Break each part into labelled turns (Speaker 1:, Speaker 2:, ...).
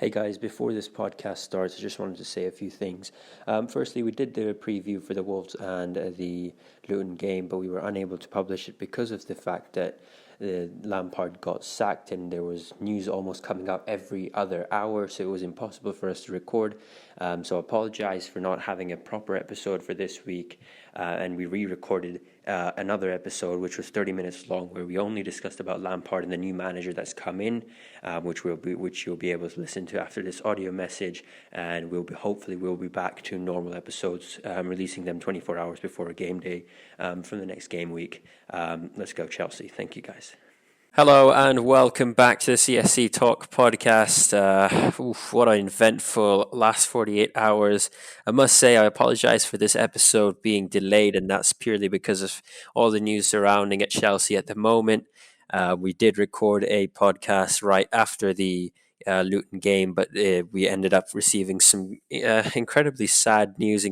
Speaker 1: Hey guys, before this podcast starts, I just wanted to say a few things. Firstly, we did do a preview for the Wolves and the Luton game, but we were unable to publish it because of the fact that Lampard got sacked and there was news almost coming out every other hour, so it was impossible for us to record. So I apologise for not having a proper episode for this week, and we re-recorded another episode which was 30 minutes long, where we only discussed about Lampard and the new manager that's come in, which you'll be able to listen to after this audio message, and hopefully we'll be back to normal episodes, releasing them 24 hours before a game day from the next game week. Let's go Chelsea. Thank you guys. Hello and welcome back to the CFCTALK podcast. What an eventful last 48 hours. I must say I apologise for this episode being delayed, and that's purely because of all the news surrounding at Chelsea at the moment. We did record a podcast right after the Luton game, but we ended up receiving some incredibly sad news,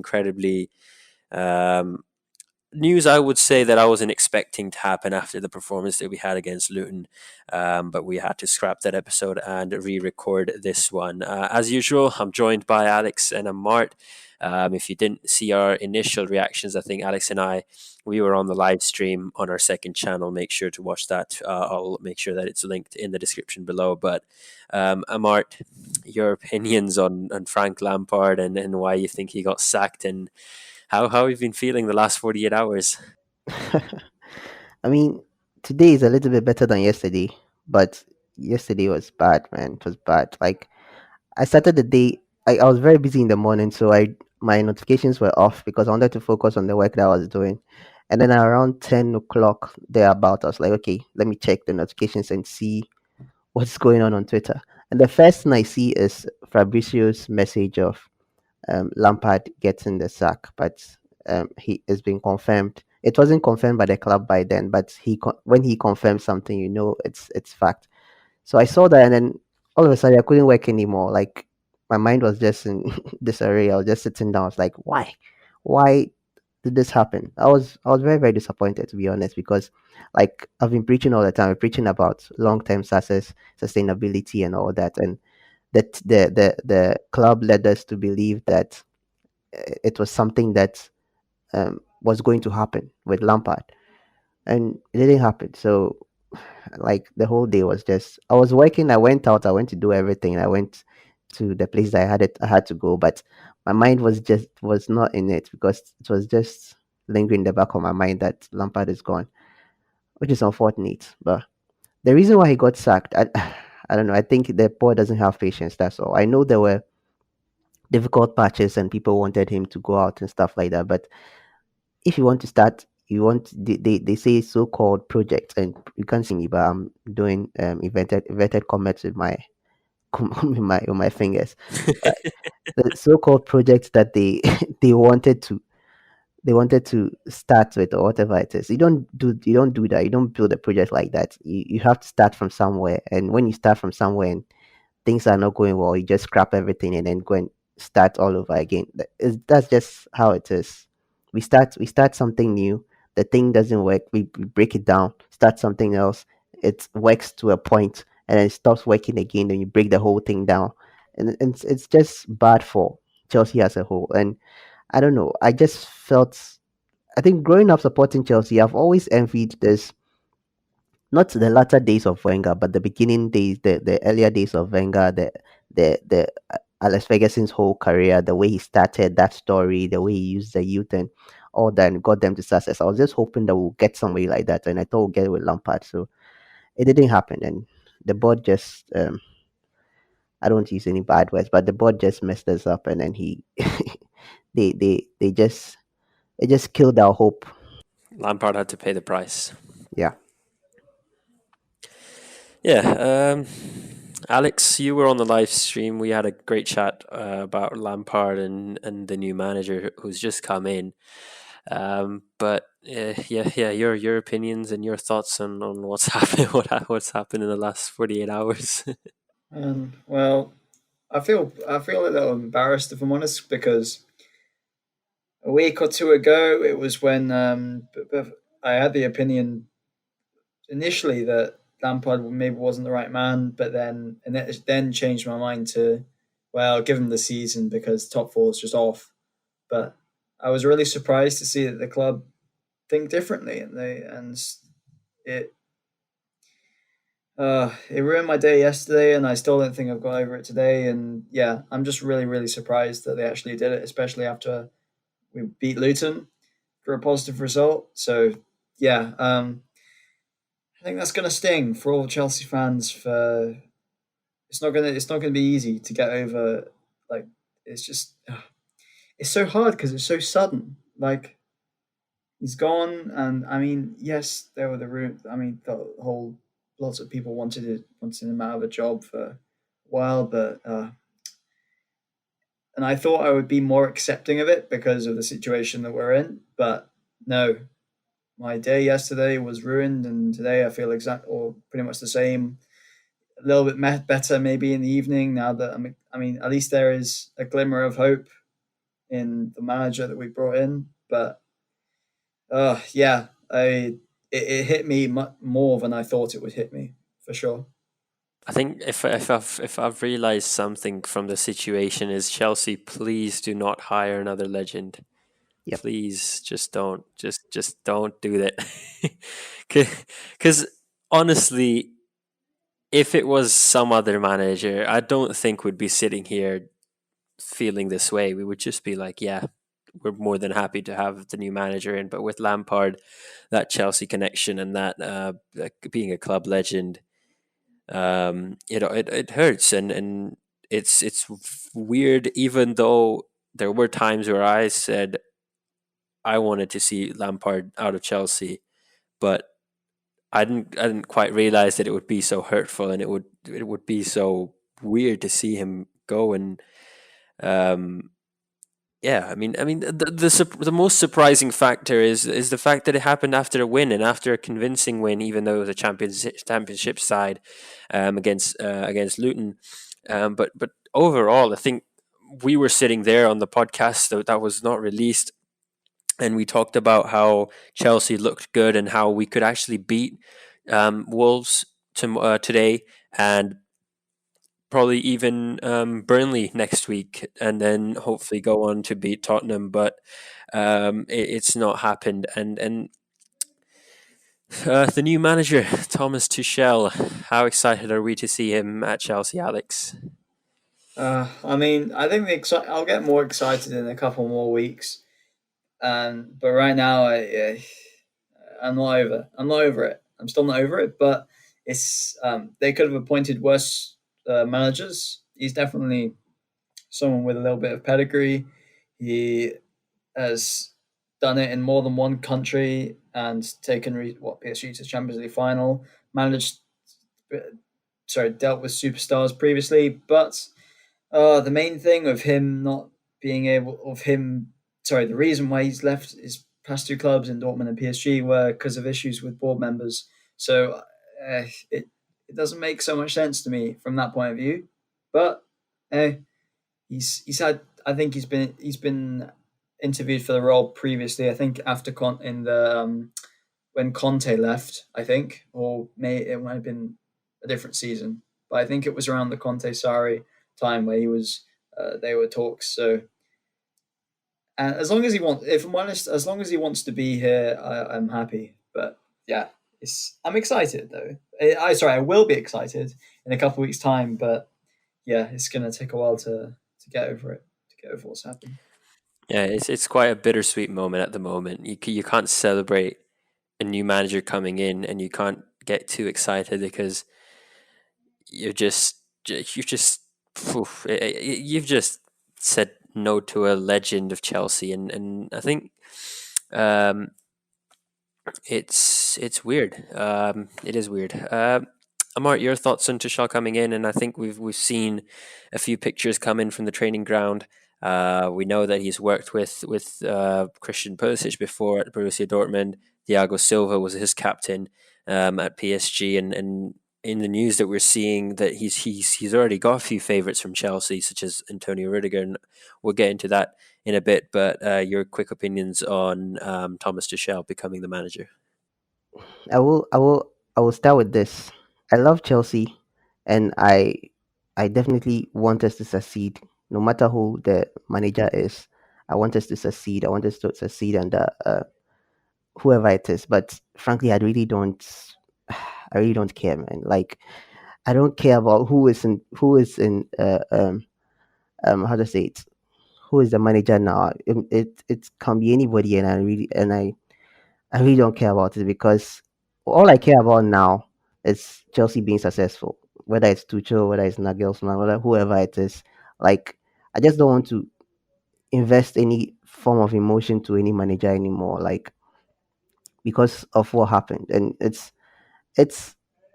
Speaker 1: news I would say that I wasn't expecting to happen after the performance that we had against Luton, but we had to scrap that episode and re-record this one. As usual, I'm joined by Alex and Amart. If you didn't see our initial reactions, I think Alex and we were on the live stream on our second channel. Make sure to watch that. I'll make sure that it's linked in the description below. But Amart, your opinions on Frank Lampard and why you think he got sacked, and how have you been feeling the last 48 hours?
Speaker 2: I mean, today is a little bit better than yesterday, but yesterday was bad, man. It was bad. Like I started the day, I was very busy in the morning, so my notifications were off because I wanted to focus on the work that I was doing. And then around 10 o'clock thereabout, I was like, okay, let me check the notifications and see what's going on Twitter. And the first thing I see is Fabrizio's message of Lampard getting the sack, but he has been confirmed. It wasn't confirmed by the club by then, but when he confirms something, it's fact. So I saw that, and then all of a sudden I couldn't work anymore. Like my mind was just in disarray. I was just sitting down. I was like, why did this happen? I was very very disappointed, to be honest, because like I've been preaching all the time. I'm preaching about long term success, sustainability, and all that, and that the club led us to believe that it was something that was going to happen with Lampard, and it didn't happen. So, like the whole day was just I was working. I went out. I went to do everything. I went to the place that I had to go, but my mind was not in it because it was just lingering in the back of my mind that Lampard is gone, which is unfortunate. But the reason why he got sacked, I don't know. I think the board doesn't have patience. That's all. I know there were difficult patches and people wanted him to go out and stuff like that. But if you want to start, they say so-called project, and you can't see me, but I'm doing inverted commas with my with my fingers. But the so-called project that they they wanted to they wanted to start with, or whatever it is. You don't do that. You don't build a project like that. You have to start from somewhere, and when you start from somewhere and things are not going well, you just scrap everything and then go and start all over again. That's just how it is. We start something new. The thing doesn't work. We break it down, start something else. It works to a point, and then it stops working again. Then you break the whole thing down, and it's just bad for Chelsea as a whole. And I don't know. I just felt. I think growing up supporting Chelsea, I've always envied this, not the latter days of Wenger, but the beginning days, the earlier days of Wenger, the Alex Ferguson's whole career, the way he started that story, the way he used the youth and all that and got them to success. I was just hoping that we'll get somebody like that, and I thought we'll get it with Lampard. So it didn't happen, and the board just I don't use any bad words, but the board just messed us up, and then he they just it just killed our hope.
Speaker 1: Lampard had to pay the price.
Speaker 2: Yeah.
Speaker 1: Yeah, Alex, you were on the live stream. We had a great chat about Lampard and the new manager who's just come in. But your opinions and your thoughts on what's happened, what's happened in the last 48 hours.
Speaker 3: Well, I feel a little embarrassed, if I'm honest, because a week or two ago it was when I had the opinion initially that Lampard maybe wasn't the right man, but then changed my mind to, well, give him the season because top four is just off. But I was really surprised to see that the club think differently, and it it ruined my day yesterday, and I still don't think I've got over it today. And yeah, I'm just really, really surprised that they actually did it, especially after we beat Luton for a positive result. So yeah, I think that's going to sting for all Chelsea fans. For it's not gonna be easy to get over. Like it's just it's so hard because it's so sudden. Like he's gone, and I mean, yes, there were the root. I mean, the whole lots of people wanted him out of a job for a while, but and I thought I would be more accepting of it because of the situation that we're in. But no, my day yesterday was ruined, and today I feel pretty much the same. A little bit better maybe in the evening now that I mean, at least there is a glimmer of hope in the manager that we brought in. But yeah, it hit me more than I thought it would hit me for sure.
Speaker 1: I think if I've realized something from the situation is Chelsea, please do not hire another legend.
Speaker 2: Yep.
Speaker 1: Please just don't do that. Because honestly, if it was some other manager, I don't think we'd be sitting here feeling this way. We would just be like, yeah, we're more than happy to have the new manager in. But with Lampard, that Chelsea connection and that being a club legend, it hurts, and it's weird. Even though there were times where I said I wanted to see Lampard out of Chelsea, but I didn't quite realize that it would be so hurtful, and it would be so weird to see him go. And um, yeah, I mean, the most surprising factor is the fact that it happened after a win and after a convincing win, even though it was a championship side against Luton. But overall, I think we were sitting there on the podcast that was not released, and we talked about how Chelsea looked good and how we could actually beat Wolves today, and probably even Burnley next week, and then hopefully go on to beat Tottenham. But it's not happened, and the new manager Thomas Tuchel, how excited are we to see him at Chelsea, Alex?
Speaker 3: I mean, I think I'll get more excited in a couple more weeks. But right now, I'm not over. I'm not over it. I'm still not over it. But it's they could have appointed worse managers. He's definitely someone with a little bit of pedigree. He has done it in more than one country and taken PSG to Champions League final. Managed, dealt with superstars previously, but the main thing of him not being able of him, the reason why he's left his past two clubs in Dortmund and PSG were because of issues with board members. So it doesn't make so much sense to me from that point of view. But he's had. I think he's been interviewed for the role previously. I think after in the when Conte left, I think, or it might have been a different season, but I think it was around the Conte Sarri time where he was. They were talks. So, and as long as he wants, if I'm honest, as long as he wants to be here, I'm happy. But yeah, I'm excited though. I will be excited in a couple of weeks' time. But yeah, it's gonna take a while to get over it, to get over what's happened.
Speaker 1: Yeah, it's quite a bittersweet moment at the moment. You can't celebrate a new manager coming in, and you can't get too excited because you're just you just you've just said no to a legend of Chelsea, and I think um, it's weird. It is weird. Amart, your thoughts on Tuchel coming in? And I think we've seen a few pictures come in from the training ground. We know that he's worked with Christian Pulisic before at Borussia Dortmund. Thiago Silva was his captain at PSG, and in the news that we're seeing that he's already got a few favourites from Chelsea, such as Antonio Rudiger, and we'll get into that in a bit. But your quick opinions on Thomas Tuchel becoming the manager?
Speaker 2: I will start with this. I love Chelsea, and I definitely want us to succeed, no matter who the manager is. I want us to succeed. I want us to succeed under whoever it is. But frankly, I really don't. I really don't care, man. Like, I don't care about who is in how to say it, who is the manager now. It can be anybody, and I really don't care about it, because all I care about now is Chelsea being successful. Whether it's Tuchel, whether it's Nagelsmann, whether whoever it is, like, I just don't want to invest any form of emotion to any manager anymore. Like, because of what happened, and it's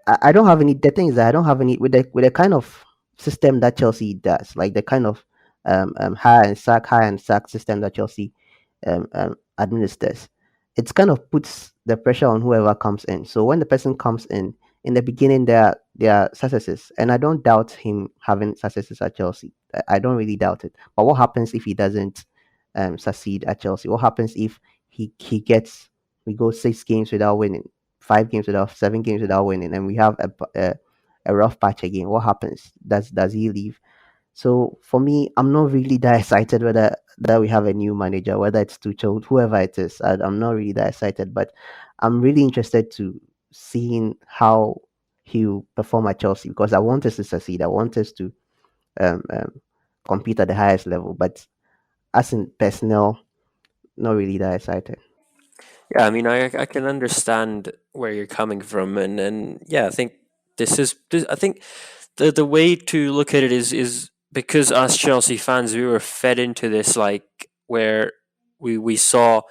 Speaker 2: I don't have any. The thing is that I don't have any with the kind of system that Chelsea does, like the kind of high and sack system that Chelsea administers. It's kind of puts the pressure on whoever comes in. So when the person comes in the beginning, there are successes, and I don't doubt him having successes at Chelsea. I don't really doubt it. But what happens if he doesn't succeed at Chelsea? What happens if he gets we go 6 games without winning, 5 games without 7 games without winning, and we have a rough patch again? What happens? Does he leave? So for me, I'm not really that excited whether that we have a new manager, whether it's Tuchel, whoever it is. I'm not really that excited, but I'm really interested to seeing how he'll perform at Chelsea, because I want us to succeed. I want us to um, um, compete at the highest level. But as in personnel, not really that excited.
Speaker 1: Yeah, I mean, I can understand where you're coming from, and yeah, I think I think the way to look at it is because us Chelsea fans, we were fed into this, like, where we saw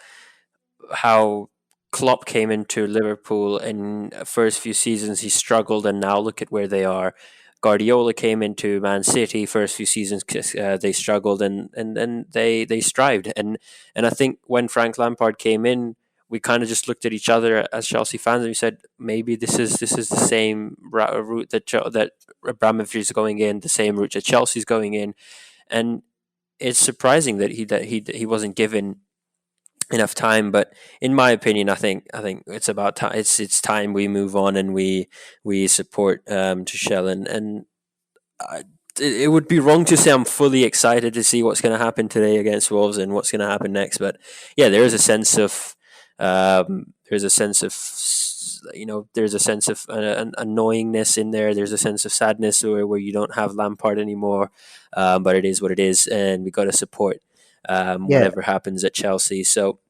Speaker 1: how Klopp came into Liverpool in first few seasons he struggled, and now look at where they are. Guardiola came into Man City first few seasons, they struggled, and then they strived, and I think when Frank Lampard came in, we kind of just looked at each other as Chelsea fans and we said maybe this is the same route that Abramovich is going in, the same route that Chelsea's going in, and it's surprising that he wasn't given enough time. But in my opinion, I think it's about time. It's time we move on and we support Tuchel, and I, it would be wrong to say I'm fully excited to see what's going to happen today against Wolves and what's going to happen next. But yeah, there is a sense of there's a sense of there's a sense of an annoyingness in there. There's a sense of sadness where you don't have Lampard anymore, but it is what it is, and we got to support
Speaker 2: Yeah.
Speaker 1: whatever happens at Chelsea. So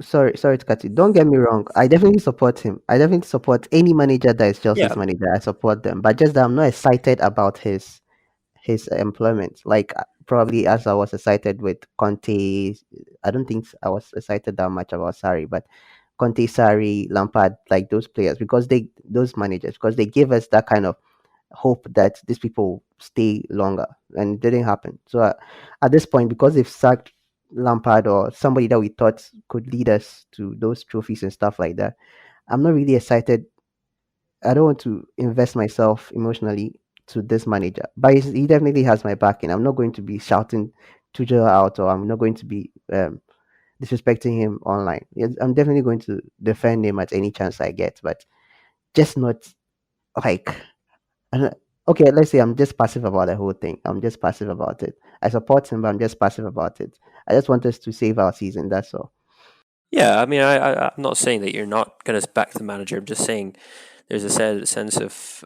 Speaker 2: Sorry to cut you. Don't get me wrong. I definitely support him. I definitely support any manager that is
Speaker 1: yeah,
Speaker 2: Chelsea's manager. I support them, but just that I'm not excited about his employment. Like, probably as I was excited with Conte, I don't think I was excited that much about Sarri, but Conte, Sarri, Lampard, like those players, because those managers, because they gave us that kind of hope that these people stay longer, and it didn't happen. So at this point, because they've sacked Lampard or somebody that we thought could lead us to those trophies and stuff like that, I'm not really excited. I don't want to invest myself emotionally to this manager, but he definitely has my backing. I'm not going to be shouting Tuchel out, or I'm not going to be disrespecting him online. Yes, I'm definitely going to defend him at any chance I get, but just not like I don't- okay. Let's say I'm just passive about the whole thing. I'm just passive about it. I support him, but I'm just passive about it. I just want us to save our season. That's all.
Speaker 1: yeah. I mean, I'm not saying that you're not going to back the manager. I'm just saying there's a sense of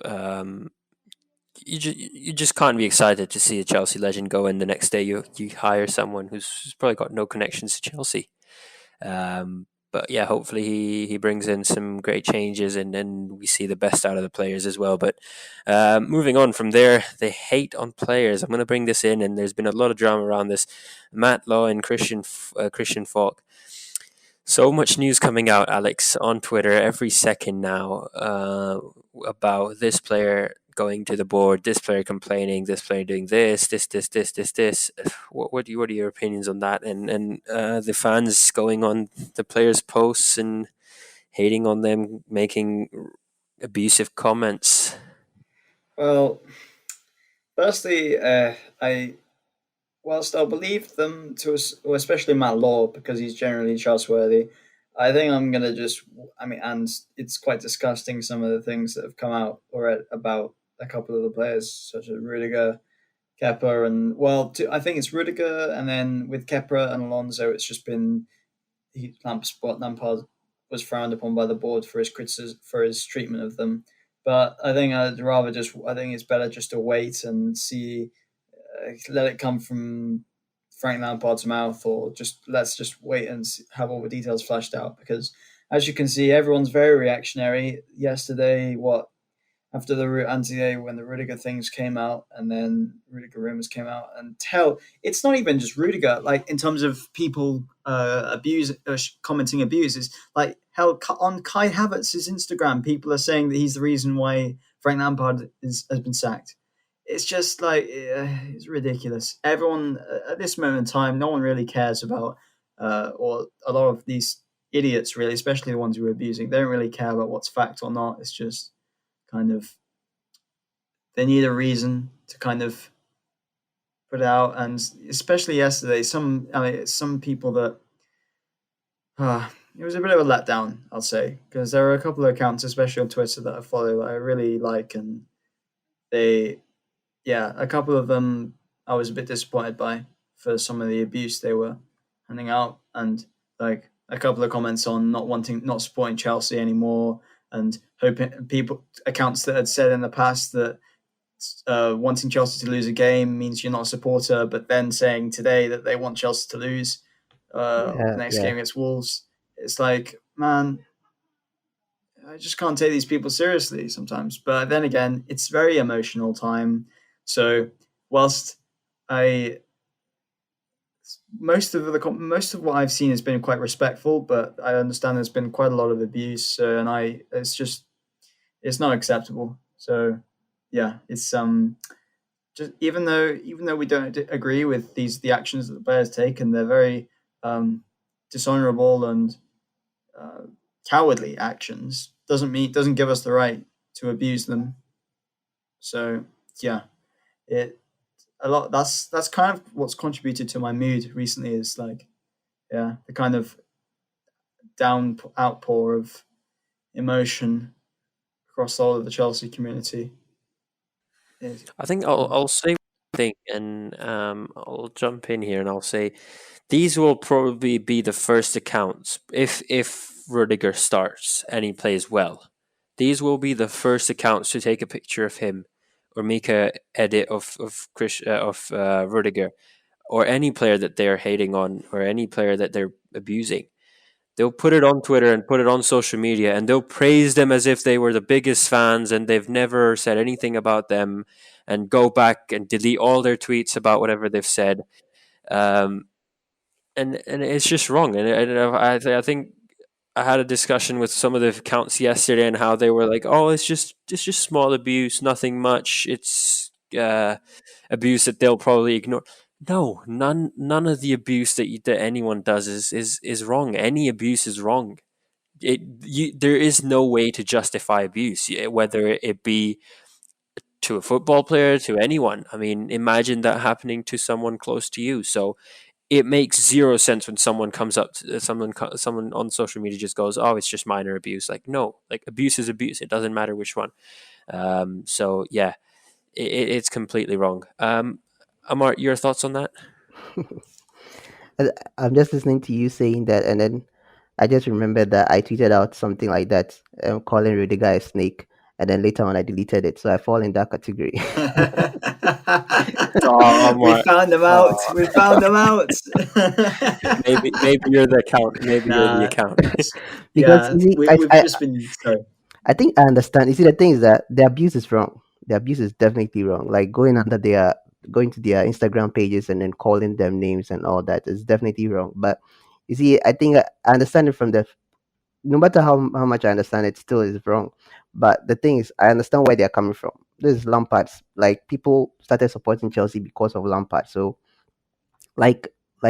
Speaker 1: you just can't be excited to see a Chelsea legend go in the next day. You hire someone who's probably got no connections to Chelsea. But yeah, hopefully he brings in some great changes, and we see the best out of the players as well. But moving on from there, the hate on players. I'm going to bring this in, and there's been a lot of drama around this. Matt Law and Christian Falk. So much news coming out, Alex, on Twitter every second now about this player going to the board, this player complaining, this player doing this. What are your opinions on that? And the fans going on the players' posts and hating on them, making abusive comments.
Speaker 3: Well, firstly, I whilst I'll believe them well, especially Matt Law because he's generally trustworthy. I think I'm gonna just. I mean, and it's quite disgusting some of the things that have come out already about a couple of the players, such as Rudiger, Kepa, and I think it's Rudiger, and then with Kepa and Alonso, it's just been Lampard was frowned upon by the board for his criticism for his treatment of them. But I think I think it's better just to wait and see, let it come from Frank Lampard's mouth, or let's just wait and have all the details flashed out. Because as you can see, everyone's very reactionary. Yesterday, after the Anti when the Rudiger things came out, and then Rudiger rumors came out, and it's not even just Rudiger. Like in terms of people commenting abuses, like hell on Kai Havertz's Instagram, people are saying that he's the reason why Frank Lampard has been sacked. It's just like it's ridiculous. Everyone at this moment in time, no one really cares about, or a lot of these idiots really, especially the ones who are abusing, they don't really care about what's fact or not. It's just kind of they need a reason to kind of put out, and especially yesterday, some people that it was a bit of a letdown, I'll say, because there are a couple of accounts, especially on Twitter, that I follow that I really like, and a couple of them I was a bit disappointed by for some of the abuse they were handing out, and like a couple of comments on not supporting Chelsea anymore, and hoping accounts that had said in the past that wanting Chelsea to lose a game means you're not a supporter, but then saying today that they want Chelsea to lose the next game against Wolves. It's like, man, I just can't take these people seriously sometimes. But then again, it's very emotional time. So whilst most of what I've seen has been quite respectful, but I understand there's been quite a lot of abuse, and it's not acceptable. So yeah, it's just even though we don't agree with the actions that the players take, and they're very dishonorable and cowardly actions, doesn't give us the right to abuse them. So yeah, that's kind of what's contributed to my mood recently, is like the kind of outpour of emotion across all of the Chelsea community.
Speaker 1: I think I'll say one thing, and I'll jump in here and I'll say these will probably be the first accounts if Rudiger starts and he plays well. These will be the first accounts to take a picture of him or make a edit of Rudiger or any player that they're hating on or any player that they're abusing. They'll put it on Twitter and put it on social media, and they'll praise them as if they were the biggest fans and they've never said anything about them, and go back and delete all their tweets about whatever they've said. And it's just wrong. And I think I had a discussion with some of the accounts yesterday and how they were like, "Oh, it's just small abuse, nothing much. It's abuse that they'll probably ignore." No, none of the abuse that anyone does is wrong. Any abuse is wrong. There is no way to justify abuse, whether it be to a football player, to anyone. I mean, imagine that happening to someone close to you. So it makes zero sense when someone comes up to someone on social media just goes, "Oh, it's just minor abuse." Like, no, like abuse is abuse. It doesn't matter which one. So yeah, it's completely wrong. Amart, your thoughts on that?
Speaker 2: I'm just listening to you saying that, and then I just remembered that I tweeted out something like that, calling Rudiger a snake, and then later on I deleted it. So I fall in that category.
Speaker 3: We found them out. We found them out.
Speaker 1: maybe you're the account. Maybe you're the account.
Speaker 2: Because
Speaker 3: we've just been sorry.
Speaker 2: I think I understand. You see, the thing is that the abuse is wrong. The abuse is definitely wrong. Like going to their Instagram pages and then calling them names and all that is definitely wrong. But you see, I think I understand it from no matter how much I understand it, still is wrong. But the thing is, I understand where they're coming from. This is Lampard's. Like people started supporting Chelsea because of Lampard. So like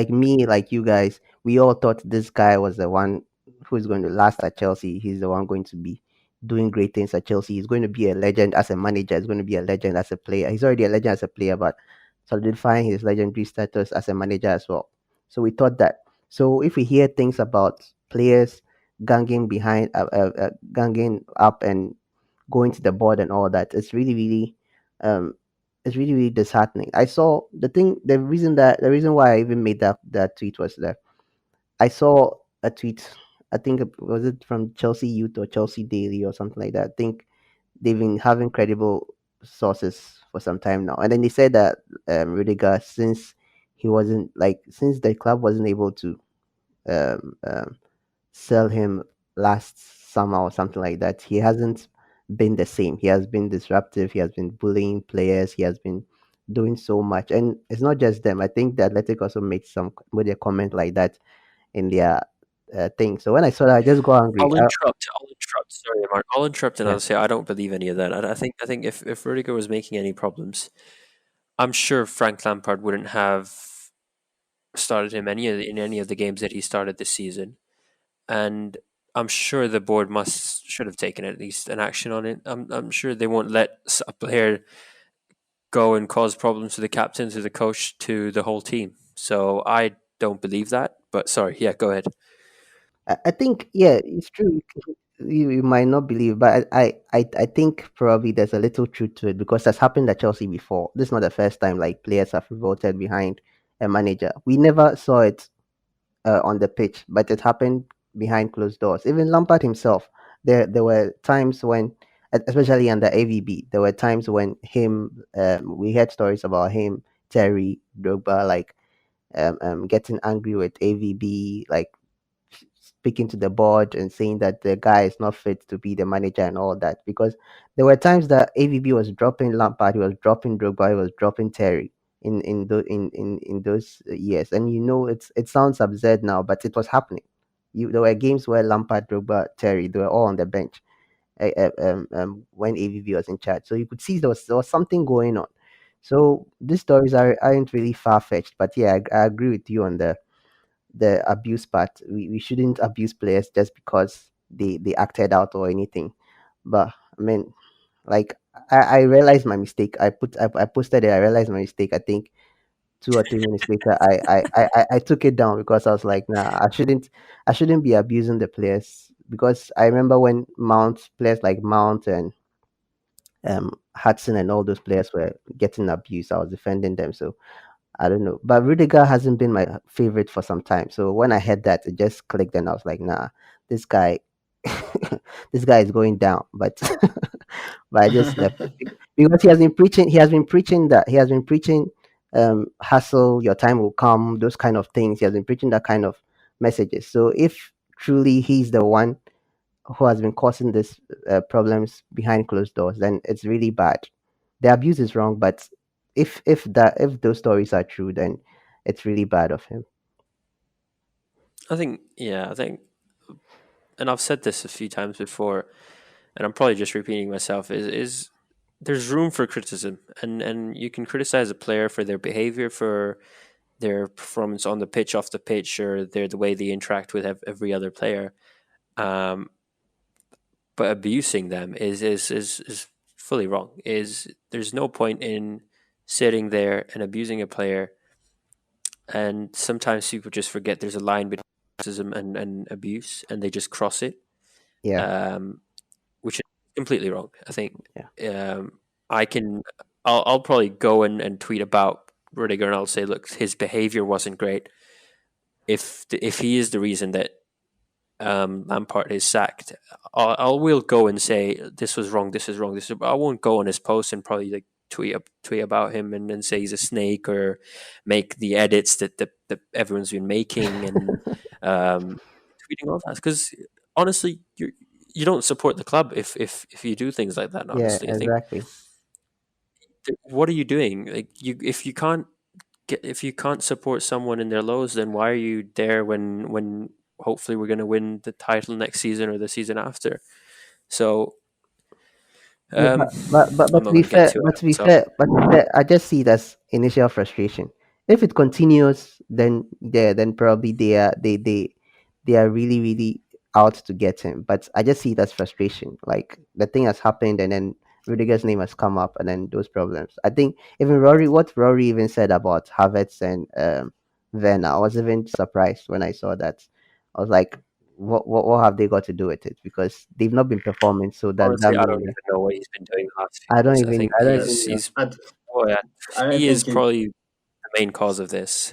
Speaker 2: me, like you guys, we all thought this guy was the one who's going to last at Chelsea. He's the one going to be doing great things at Chelsea. He's going to be a legend as a manager. He's going to be a legend as a player. He's already a legend as a player, but solidifying his legendary status as a manager as well. So we thought that. So if we hear things about players ganging ganging up and going to the board and all that. Um, it's really really disheartening. I saw the reason why I even made that tweet was that I saw a tweet. I think was it from Chelsea Youth or Chelsea Daily or something like that. I think they've been having credible sources for some time now, and then they said that Rudiger, since the club wasn't able to um, um, sell him last summer or something like that, he hasn't been the same. He has been disruptive. He has been bullying players. He has been doing so much, and it's not just them. I think the Athletic also made a comment like that in their thing. So when I saw that, I just got angry.
Speaker 1: I'll interrupt. Sorry, Amart. I'll interrupt, and
Speaker 2: Yeah,
Speaker 1: I'll say I don't believe any of that. I think if Rudiger was making any problems, I'm sure Frank Lampard wouldn't have started him in any of the games that he started this season, and I'm sure the board should have taken at least an action on it. I'm sure they won't let a player go and cause problems to the captain, to the coach, to the whole team. So I don't believe that. But sorry, yeah, go ahead.
Speaker 2: I think yeah, it's true. You might not believe, but I think probably there's a little truth to it because that's happened at Chelsea before. This is not the first time like players have revolted behind a manager. We never saw it on the pitch, but it happened behind closed doors. Even Lampard himself, there were times when, especially under AVB, there were times when we heard stories about him, Terry, Drogba, like getting angry with AVB, like speaking to the board and saying that the guy is not fit to be the manager and all that. Because there were times that AVB was dropping Lampard, he was dropping Drogba, he was dropping Terry in those years. And it sounds absurd now, but it was happening. There were games where Lampard, Drogba, Terry, they were all on the bench when AVB was in charge. So you could see there was something going on. So these stories aren't really far fetched, but yeah, I agree with you on the abuse part. We shouldn't abuse players just because they acted out or anything. But I mean, like I realized my mistake. I posted it. I realized my mistake. I think 2 or 3 minutes later, I took it down because I was like, nah, I shouldn't be abusing the players because I remember when players like Mount and Hudson and all those players were getting abused. I was defending them. So I don't know. But Rudiger hasn't been my favorite for some time. So when I heard that, it just clicked and I was like, nah, this guy this guy is going down. But but I just left it because he has been preaching hustle, your time will come, those kind of things. He has been preaching that kind of messages. So if truly he's the one who has been causing these problems behind closed doors, then it's really bad. The abuse is wrong, but if those stories are true, then it's really bad of him.
Speaker 1: I think, and I've said this a few times before, and I'm probably just repeating myself. Is there's room for criticism, and you can criticize a player for their behavior, for their performance on the pitch, off the pitch, or the way they interact with every other player. Um, but abusing them is fully wrong. There's no point in sitting there and abusing a player, and sometimes people just forget there's a line between criticism and abuse, and they just cross it,
Speaker 2: Yeah,
Speaker 1: which is completely wrong. I think
Speaker 2: yeah,
Speaker 1: um, I can. I'll probably go and tweet about Rudiger, and I'll say, look, his behavior wasn't great. If he is the reason that Lampard is sacked, I will go and say this was wrong. This is wrong. I won't go on his post and probably like tweet about him and say he's a snake or make the edits that everyone's been making and tweeting all that because honestly you don't support the club if you do things like that.
Speaker 2: yeah,
Speaker 1: Honestly, I think
Speaker 2: exactly.
Speaker 1: what are you doing? Like if you can't support someone in their lows, then why are you there when hopefully we're going to win the title next season or the season after? So
Speaker 2: Yeah,
Speaker 1: I'm not going to get too ahead of myself.
Speaker 2: but to be fair, I just see it as initial frustration. If it continues, then yeah, then probably they are really really out to get him. But I just see it as frustration. Like the thing has happened, and then Rudiger's name has come up, and then those problems. I think even what Rory even said about Havertz and Werner, I was even surprised when I saw that. I was like, what have they got to do with it? Because they've not been performing. So does that
Speaker 1: Honestly, I
Speaker 2: mean
Speaker 1: don't even know what he's been doing the last few
Speaker 2: I don't
Speaker 1: years.
Speaker 2: even I don't even know.
Speaker 1: He's oh yeah,
Speaker 3: I don't
Speaker 1: he is
Speaker 3: think
Speaker 1: probably the main cause of this.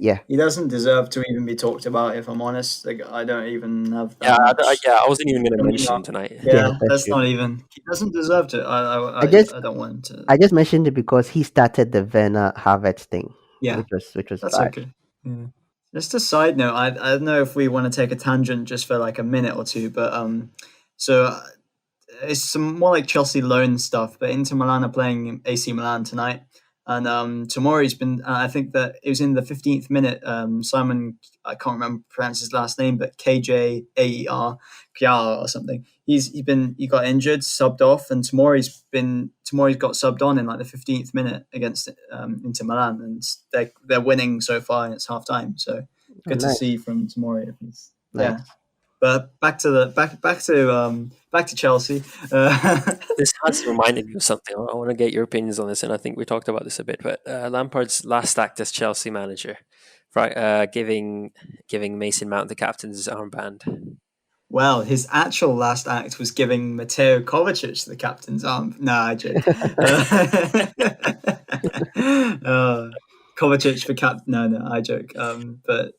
Speaker 2: Yeah,
Speaker 3: he doesn't deserve to even be talked about. If I'm honest, like, I don't even have that
Speaker 1: Yeah,
Speaker 3: much.
Speaker 1: yeah, I wasn't even going to
Speaker 3: I mean,
Speaker 1: mention him tonight.
Speaker 2: yeah,
Speaker 3: yeah,
Speaker 2: that's
Speaker 3: that's
Speaker 2: true.
Speaker 3: not even. He doesn't deserve to.
Speaker 2: I just
Speaker 3: I don't want him to.
Speaker 2: I just mentioned it because he started the Werner Havertz thing,
Speaker 3: Yeah,
Speaker 2: which was
Speaker 3: that's
Speaker 2: bad.
Speaker 3: okay. Yeah. Just a side note, I don't know if we want to take a tangent just for like a minute or two, but so it's some more like Chelsea loan stuff. But Inter Milan are playing AC Milan tonight, and tomorrow's been. I think that it was in the 15th minute. Simon, I can't remember pronounce his last name, but KJAER, Kjaer or something. He got injured, subbed off, and Tomori's got subbed on in like the 15th minute against Inter Milan, and they're winning so far, and it's half time. So
Speaker 2: Oh,
Speaker 3: good to
Speaker 2: nice,
Speaker 3: see from Tomori. Yeah,
Speaker 2: nice.
Speaker 3: but back to Chelsea.
Speaker 1: This has reminded me of something. I want to get your opinions on this, and I think we talked about this a bit. But Lampard's last act as Chelsea manager, right, giving Mason Mount the captain's armband.
Speaker 3: Well, his actual last act was giving Mateo Kovacic the captain's arm. Nah, I joke. Kovacic for cap. No, I joke. But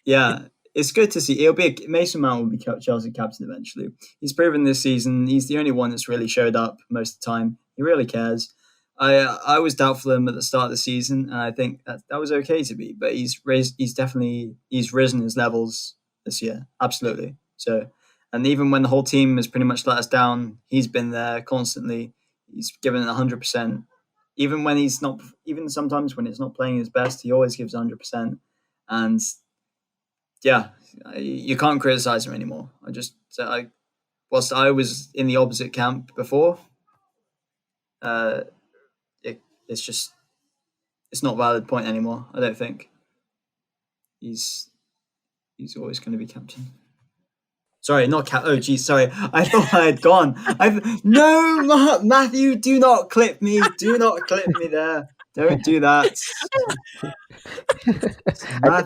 Speaker 3: yeah, it's good to see. Mason Mount will be Chelsea captain eventually. He's proven this season. He's the only one that's really showed up most of the time. He really cares. I was doubtful of him at the start of the season, and I think that was okay to be. But he's risen his levels this year, absolutely. So, and even when the whole team has pretty much let us down, he's been there constantly. He's given it 100%. Even when he's not, even sometimes when it's not playing his best, he always gives 100%. And yeah, you can't criticize him anymore. Whilst I was in the opposite camp before, uh, it's just it's not a valid point anymore. I don't think he's he's always going to be captain. Sorry, not cap. Oh, geez, sorry. I thought I had gone. No, Matthew, do not clip me. Do not clip me there. Don't do that.
Speaker 2: I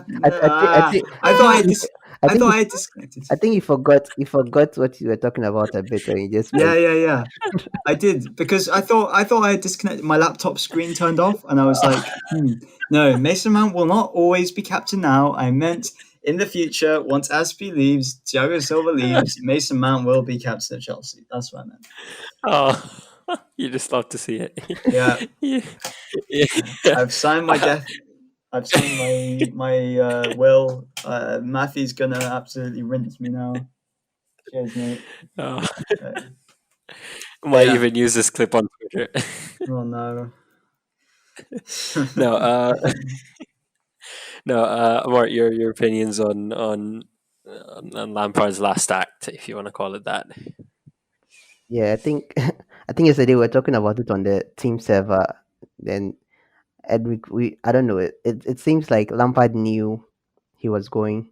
Speaker 2: think
Speaker 3: I thought
Speaker 2: I
Speaker 3: I
Speaker 2: think
Speaker 3: thought
Speaker 2: you,
Speaker 3: I had disconnected.
Speaker 2: I think you forgot what you were talking about a bit, and you just went.
Speaker 3: Yeah. I did because I thought I had disconnected. My laptop screen turned off, and I was like, no, Mason Mount will not always be captain now. I meant in the future, once Aspie leaves, Thiago Silva leaves, Mason Mount will be captain of Chelsea. That's what I meant.
Speaker 1: Oh, you just love to see it.
Speaker 3: Yeah,
Speaker 1: Yeah.
Speaker 3: I've signed my death. I've signed my will. Matthew's gonna absolutely rinse me now. Cheers, mate.
Speaker 1: Oh,
Speaker 3: Uh,
Speaker 1: might
Speaker 3: yeah.
Speaker 1: even use this clip on Twitter.
Speaker 3: Oh no.
Speaker 1: No, no, Amart, your opinions on Lampard's last act, if you want to call it that.
Speaker 2: Yeah, I think I think yesterday we were talking about it on the team server. Then Edric, I don't know. It seems like Lampard knew he was going.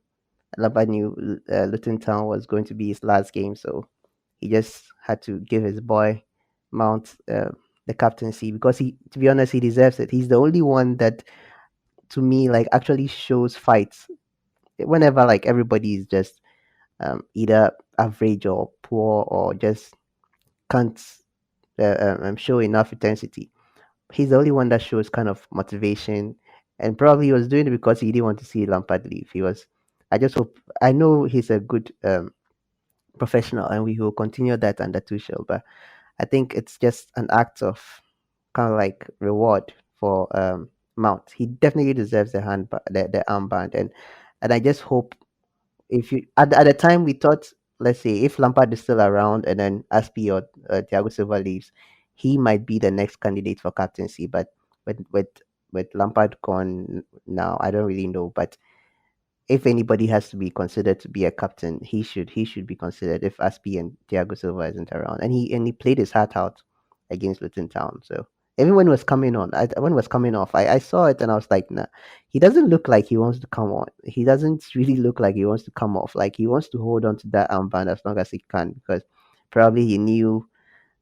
Speaker 2: Lampard knew Luton Town was going to be his last game, so he just had to give his boy Mount the captaincy because to be honest, he deserves it. He's the only one that, to me, like actually shows fights. Whenever like everybody is just either average or poor or just can't show enough intensity. He's the only one that shows kind of motivation, and probably he was doing it because he didn't want to see Lampard leave. He was. I just hope. I know he's a good professional, and we will continue that under Tuchel. But I think it's just an act of kind of like reward for Mount. He definitely deserves the armband, and I just hope if you at the time we thought, let's say if Lampard is still around and then Aspi or Thiago Silva leaves, he might be the next candidate for captaincy. But with Lampard gone now, I don't really know. But if anybody has to be considered to be a captain, he should be considered if Aspi and Thiago Silva isn't around. And he played his heart out against Luton Town. So even when it was coming on, when it was coming off, I saw it and I was like, nah, he doesn't look like he wants to come on. He doesn't really look like he wants to come off. Like he wants to hold on to that armband as long as he can because probably he knew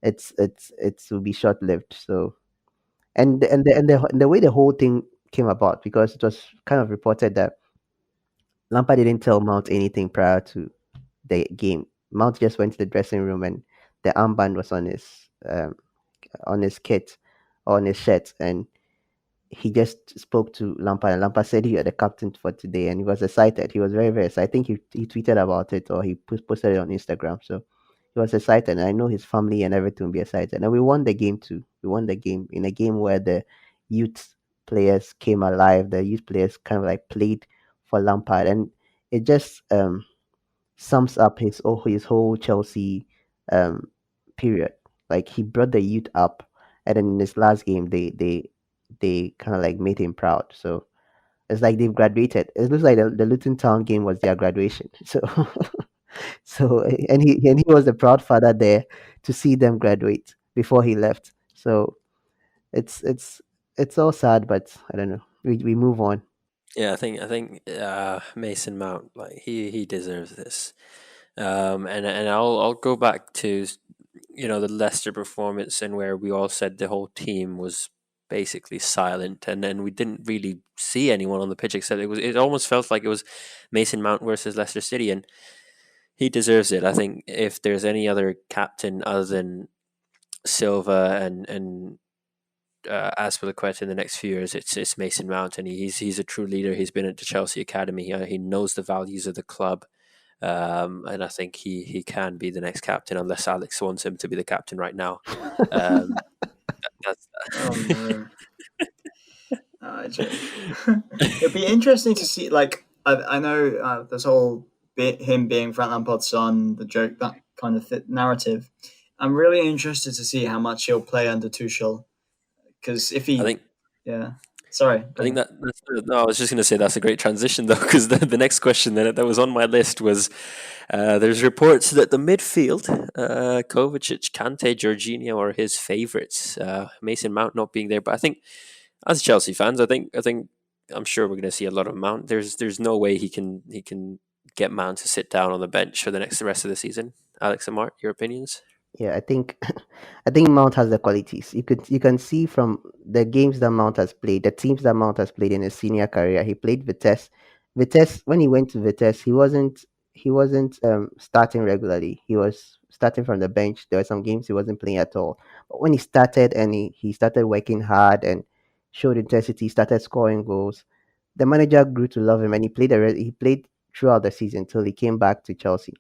Speaker 2: it will be short lived. So and the way the whole thing came about because it was kind of reported that Lampard didn't tell Mount anything prior to the game. Mount just went to the dressing room and the armband was on his kit, on his shirt, and he just spoke to Lampard, and Lampard said you are the captain for today, and he was excited. He was very, very excited. I think he tweeted about it or he posted it on Instagram. So he was excited, and I know his family and everything will be excited. And we won the game too. We won the game in a game where the youth players came alive. The youth players kind of like played for Lampard, and it just sums up his whole Chelsea um period. Like he brought the youth up, and then in this last game they kind of like made him proud. So it's like they've graduated. It looks like the Luton Town game was their graduation. So so and he was the proud father there to see them graduate before he left. So it's it's all sad, but I don't know. We move on.
Speaker 1: Yeah, I think Mason Mount, like he deserves this. And I'll go back to the Leicester performance, and where we all said the whole team was basically silent, and then we didn't really see anyone on the pitch except it almost felt like it was Mason Mount versus Leicester City, and he deserves it. I think if there's any other captain other than Silva and Azpilicueta in the next few years, it's Mason Mount, and he's a true leader. He's been at the Chelsea academy. He knows the values of the club, and I think he can be the next captain, unless Alex wants him to be the captain right now. Um, that's
Speaker 3: Oh no. It'd be interesting to see. Like I know this whole bit him being Frank Lampard's son, the joke, that kind of narrative. I'm really interested to see how much he'll play under Tuchel, because if
Speaker 1: I
Speaker 3: he,
Speaker 1: think
Speaker 3: yeah, sorry,
Speaker 1: I think that's no. I was just going to say that's a great transition though, because the next question that was on my list was there's reports that the midfield, Kovacic, Kante, Jorginho are his favourites. Mason Mount not being there, but I think as Chelsea fans, I think I'm sure we're going to see a lot of Mount. There's no way he can get Mount to sit down on the bench for the rest of the season. Alex Amart, your opinions?
Speaker 2: Yeah, I think I think Mount has the qualities. You can see from the games that Mount has played, the teams that Mount has played in his senior career. He played Vitesse. Vitesse when he went to Vitesse, he wasn't starting regularly. He was starting from the bench. There were some games he wasn't playing at all. But when he started and he started working hard and showed intensity, started scoring goals, the manager grew to love him, and he played throughout the season till he came back to Chelsea.